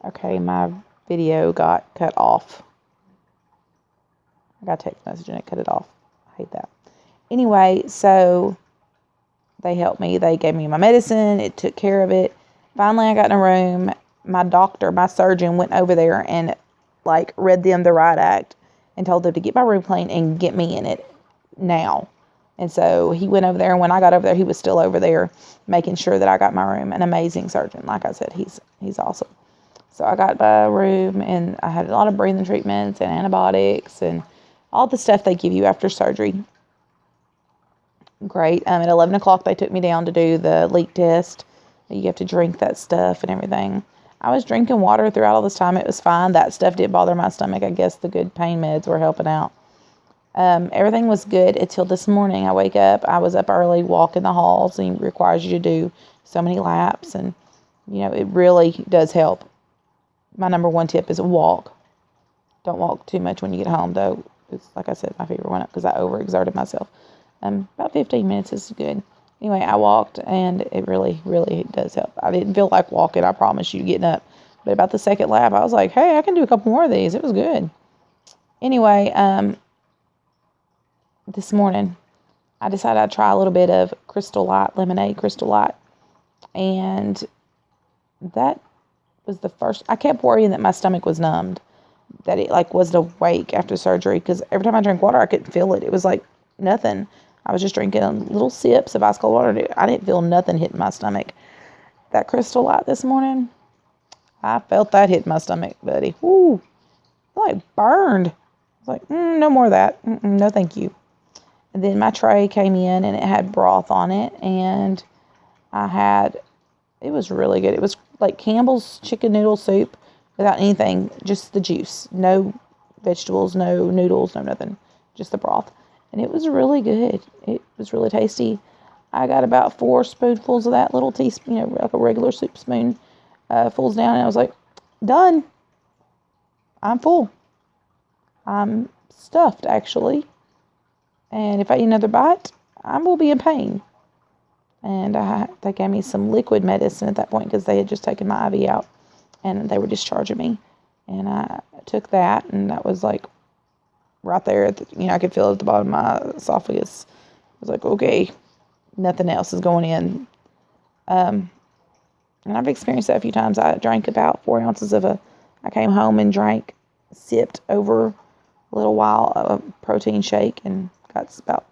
Okay, my video got cut off. I got a text message and it cut it off. I hate that. Anyway, so they helped me. They gave me my medicine. It took care of it. Finally, I got in a room. My surgeon went over there and read them the riot act and told them to get my room clean and get me in it now. And so he went over there, and when I got over there, he was still over there making sure that I got my room. An amazing surgeon. Like I said, he's awesome. So I got my room, and I had a lot of breathing treatments and antibiotics and all the stuff they give you after surgery. Great. At 11 o'clock, they took me down to do the leak test. You have to drink that stuff and everything. I was drinking water throughout all this time. It was fine. That stuff didn't bother my stomach. I guess the good pain meds were helping out. Everything was good until this morning. I wake up. I was up early, walking the halls, and it requires you to do so many laps. And, it really does help. My number one tip is walk. Don't walk too much when you get home, though. It's like I said, my fever went up because I overexerted myself. About 15 minutes is good. Anyway, I walked, and it really, really does help. I didn't feel like walking, I promise you, getting up. But about the second lap, I was like, hey, I can do a couple more of these. It was good. Anyway, this morning, I decided I'd try a little bit of lemonade Crystal Light. And that was the first. I kept worrying that my stomach was numbed, that it wasn't awake after surgery, because every time I drank water, I couldn't feel it. It was like nothing. I was just drinking little sips of ice cold water. I didn't feel nothing hitting my stomach. That Crystal Light this morning, I felt that hit my stomach, buddy. Woo! It burned. I was like, no more of that. No, thank you. And then my tray came in, and it had broth on it, and it was really good. It was like Campbell's chicken noodle soup without anything, just the juice. No vegetables, no noodles, no nothing. Just the broth. And it was really good. It was really tasty. I got about 4 spoonfuls of that, little teaspoon, like a regular soup spoon, fulls down, and I was like, done. I'm full. I'm stuffed, actually. And if I eat another bite, I will be in pain. And they gave me some liquid medicine at that point because they had just taken my IV out, and they were discharging me. And I took that, and that was right there. I could feel it at the bottom of my esophagus. I was like, okay, nothing else is going in. And I've experienced that a few times. I drank about 4 ounces I came home and sipped over a little while of a protein shake, and got about,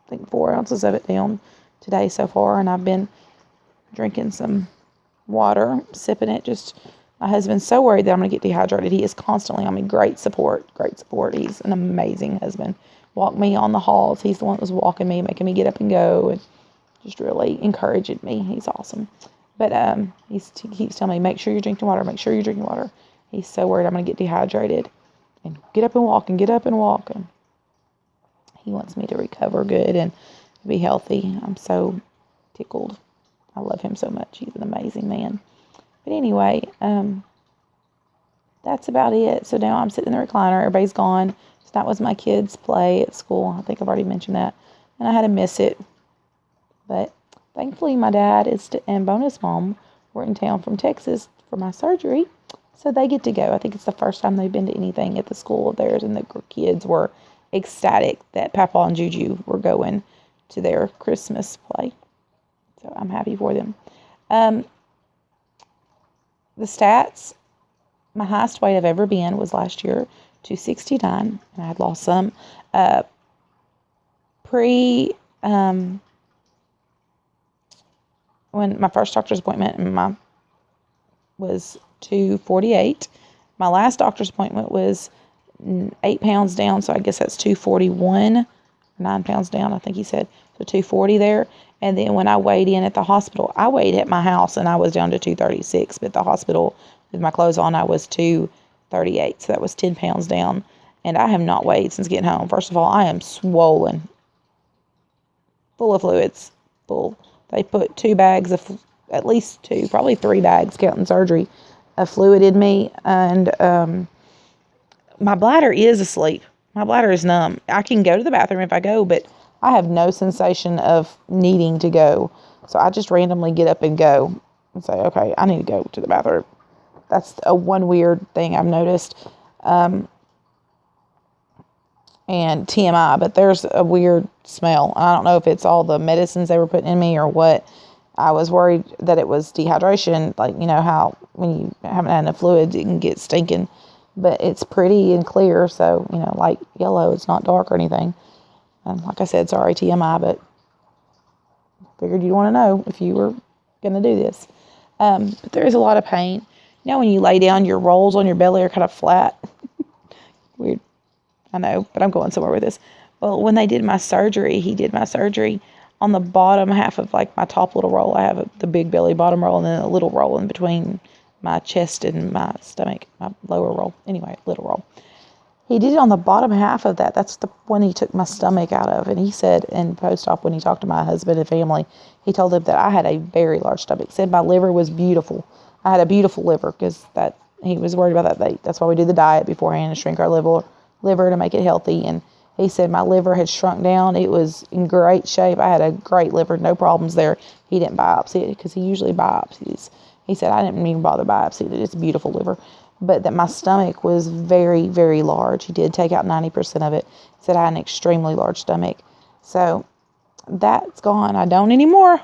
I think, 4 ounces of it down today so far. And I've been drinking some water, sipping it. My husband's so worried that I'm going to get dehydrated. He is constantly on me. Great support. He's an amazing husband. Walked me on the halls. He's the one that was walking me, making me get up and go, and just really encouraging me. He's awesome. But he keeps telling me, make sure you're drinking water. He's so worried I'm going to get dehydrated. And get up and walk, and get up and walk. And he wants me to recover good and be healthy. I'm so tickled. I love him so much. He's an amazing man. But anyway, that's about it. So now I'm sitting in the recliner. Everybody's gone. So that was my kids' play at school. I think I've already mentioned that. And I had to miss it. But thankfully, my dad and Bonus Mom were in town from Texas for my surgery. So they get to go. I think it's the first time they've been to anything at the school of theirs. And the kids were ecstatic that Papa and Juju were going to their Christmas play. So I'm happy for them. The stats, my highest weight I've ever been was last year, 269, and I had lost some. When my first doctor's appointment, was 248. My last doctor's appointment was 8 pounds down, so I guess that's 241, 9 pounds down, I think he said. So 240 there. And then when I weighed in at the hospital, I weighed at my house and I was down to 236. But at the hospital, with my clothes on, I was 238. So that was 10 pounds down. And I have not weighed since getting home. First of all, I am swollen. Full of fluids. Full. They put 2 bags of, at least 2, probably 3 bags, counting surgery, of fluid in me. And my bladder is asleep. My bladder is numb. I can go to the bathroom if I go, but I have no sensation of needing to go. So I just randomly get up and go and say, okay, I need to go to the bathroom. That's one weird thing I've noticed. And TMI, but there's a weird smell. I don't know if it's all the medicines they were putting in me or what. I was worried that it was dehydration, like, you know, how when you haven't had enough fluids, it can get stinking. But it's pretty and clear, so, you know, light yellow. It's not dark or anything. And like I said, sorry, TMI, but figured you'd want to know if you were going to do this. But there is a lot of pain. You know, when you lay down, your rolls on your belly are kind of flat. Weird. I know, but I'm going somewhere with this. Well, when they did my surgery, he did my surgery on the bottom half of, like, my top little roll. I have the big belly bottom roll and then a little roll in between my chest and my stomach, my lower roll. Anyway, little roll. He did it on the bottom half of that. That's the one he took my stomach out of. And he said in post-op, when he talked to my husband and family, he told them that I had a very large stomach. He said my liver was beautiful. I had a beautiful liver because he was worried about that. That's why we do the diet beforehand to shrink our liver to make it healthy. And he said my liver had shrunk down. It was in great shape. I had a great liver, no problems there. He didn't biopsy it because he usually biopsies. He said I didn't even bother biopsying it. It's a beautiful liver. But that my stomach was very, very large. He did take out 90% of it. He said I had an extremely large stomach. So that's gone. I don't anymore.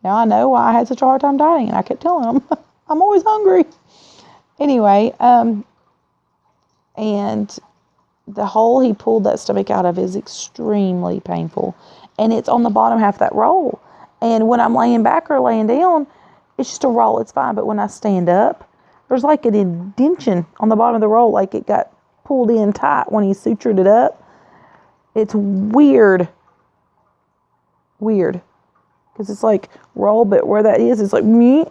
Now I know why I had such a hard time dieting, and I kept telling him I'm always hungry. Anyway, and the hole he pulled that stomach out of is extremely painful. And it's on the bottom half of that roll. And when I'm laying back or laying down, it's just a roll. It's fine. But when I stand up, there's like an indentation on the bottom of the roll. Like it got pulled in tight when he sutured it up. It's weird. Weird. Because it's like roll, but where that is, it's like me.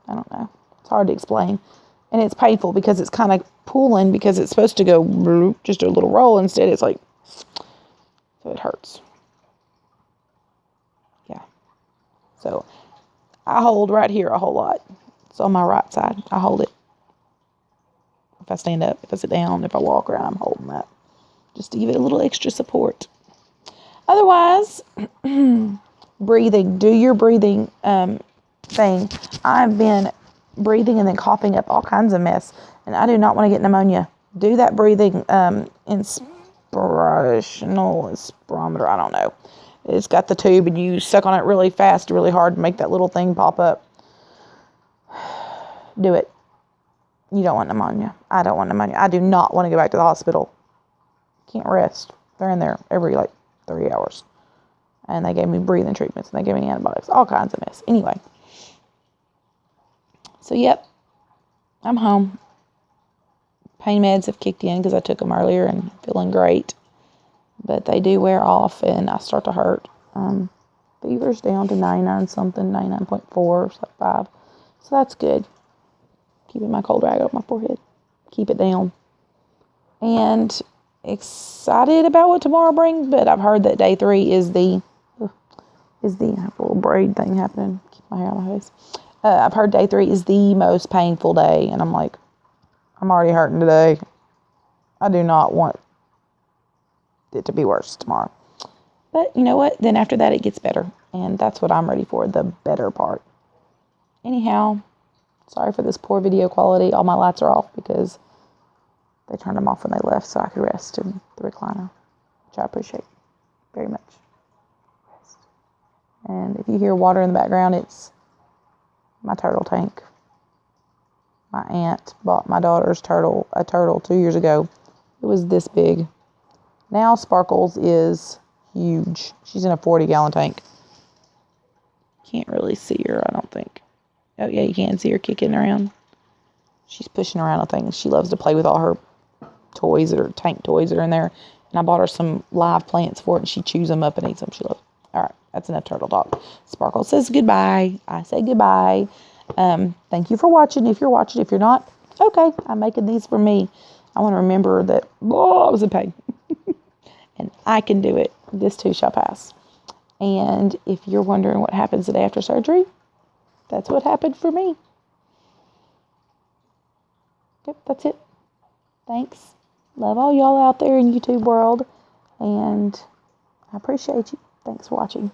I don't know. It's hard to explain. And it's painful because it's kind of pulling because it's supposed to go just a little roll. Instead, it's like, so it hurts. Yeah. So I hold right here a whole lot. It's on my right side. I hold it. If I stand up, if I sit down, if I walk around, I'm holding that. Just to give it a little extra support. Otherwise, breathing. Do your breathing thing. I've been breathing and then coughing up all kinds of mess. And I do not want to get pneumonia. Do that breathing inspirational spirometer. I don't know. It's got the tube and you suck on it really fast, really hard to make that little thing pop up. Do it. You don't want pneumonia. I don't want pneumonia. I do not want to go back to the hospital. Can't rest. They're in there every 3 hours. And they gave me breathing treatments and they gave me antibiotics. All kinds of mess. Anyway. So, yep. I'm home. Pain meds have kicked in because I took them earlier and feeling great. But they do wear off and I start to hurt. Fever's down to 99 something, 99.4, 5. So that's good. Keeping my cold rag up my forehead. Keep it down. And excited about what tomorrow brings, but I've heard that day 3 is I have a little braid thing happening. Keep my hair on my face. I've heard day 3 is the most painful day, and I'm like, I'm already hurting today. I do not want it to be worse tomorrow. But you know what? Then after that, it gets better, and that's what I'm ready for, the better part. Anyhow, sorry for this poor video quality. All my lights are off because they turned them off when they left so I could rest in the recliner, which I appreciate very much. Rest. And if you hear water in the background, it's my turtle tank. My aunt bought my daughter's a turtle 2 years ago. It was this big. Now Sparkles is huge. She's in a 40-gallon tank. Can't really see her, I don't think. Oh, yeah, you can see her kicking around. She's pushing around a thing. She loves to play with all her tank toys that are in there. And I bought her some live plants for it, and she chews them up and eats them. She loves them. All right, that's enough turtle talk. Sparkle says goodbye. I say goodbye. Thank you for watching. If you're watching, if you're not, okay. I'm making these for me. I want to remember that, I was in pain. And I can do it. This too shall pass. And if you're wondering what happens the day after surgery, that's what happened for me. Yep, that's it. Thanks. Love all y'all out there in YouTube world. And I appreciate you. Thanks for watching.